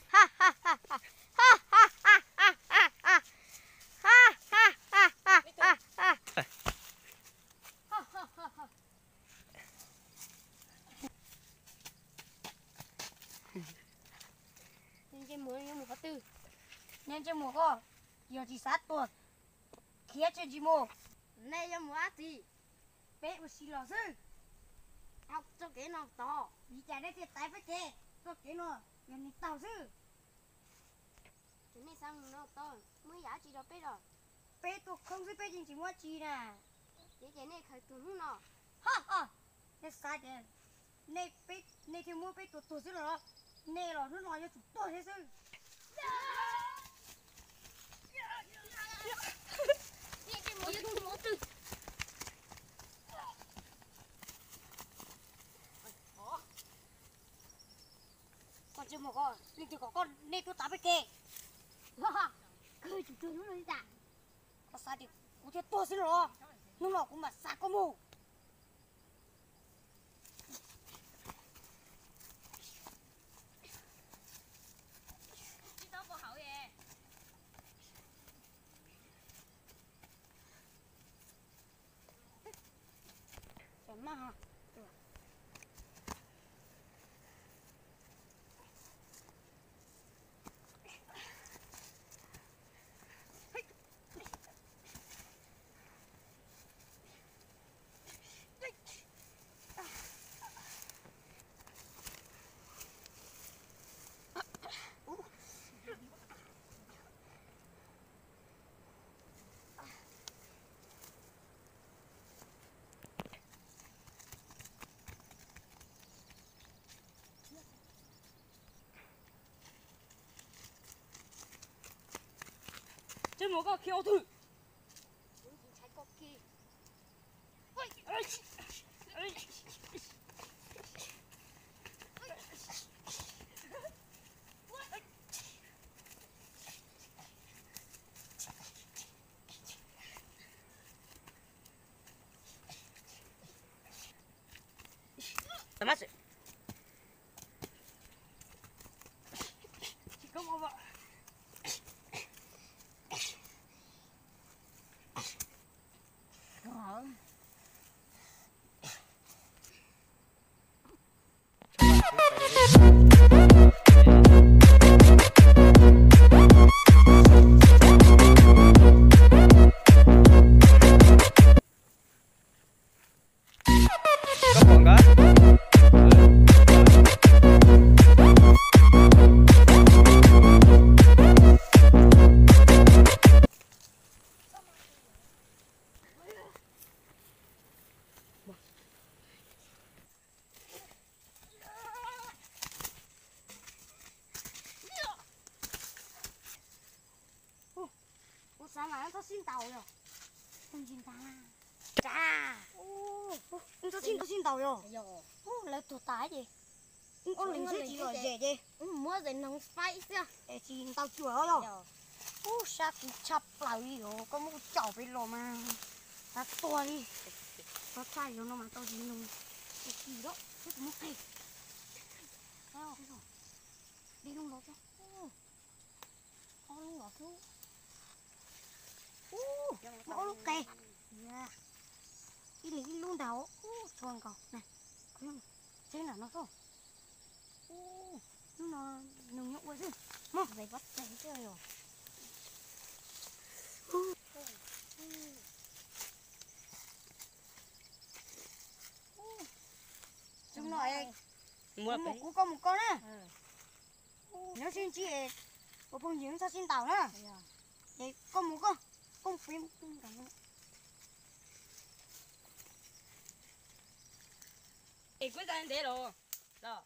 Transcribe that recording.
Ha ha ha ha ha ha ha ha ha ha ha ha ha ha ha. Nhân trên mùa nhân mùa có tư, nhân trên mùa có giờ chỉ sát tuần, khía trên chỉ mùa, nay nhân mùa á gì, bé một xì lò sư, học cho cái nào to, đi chạy đây thì tái phải kề, cho cái nào nhân đi tàu sư. Cái này sang nó to, mới giá chỉ đó bé rồi, bé tôi không biết bé chỉ mua chi nè, cái này khởi từ lúc nào, ha ha, này sai đấy, này bé này thì mua bé tôi sư rồi. Nè rồi nó nói cho chúng tôi thế sư. Con chưa một con, nhưng chỉ có con nên tôi tắm cái kề. Cười chúng tôi nó đi ra. Có sao thì cũng chết tôi xin rồi. Nhưng mà cũng mà xa có mù. Mà hả? Trên một cái khiêu thử. Tama sih. Kamu apa? Sao mà nó xin tàu rồi? Không xin ta. Chà. Nó xin tàu rồi. Lấy tụt tái gì? Ông lính gì rồi dễ gì? Mua dễ nóng spice à? Để xin tàu chùa rồi. Sao cứ chập lại rồi, có một chảo với lò mà. Ta to đi. Có chai nó mà tao gì nung. Cái gì đó, cái mất thịt. Thấy không? Đi nung đó cho. Con ngọt luôn. Nó lúc kề. Đi luôn đầu. Chuồng cậu này. Thế là nó không. Nó nung nhộn quá chứ. Mơ về bắt chạy chơi rồi. Chúng nói một con á. Nếu xin chị một con giếng sao xin tàu nữa. Để con một con phim Ê, quyết ra để rồi. Đó.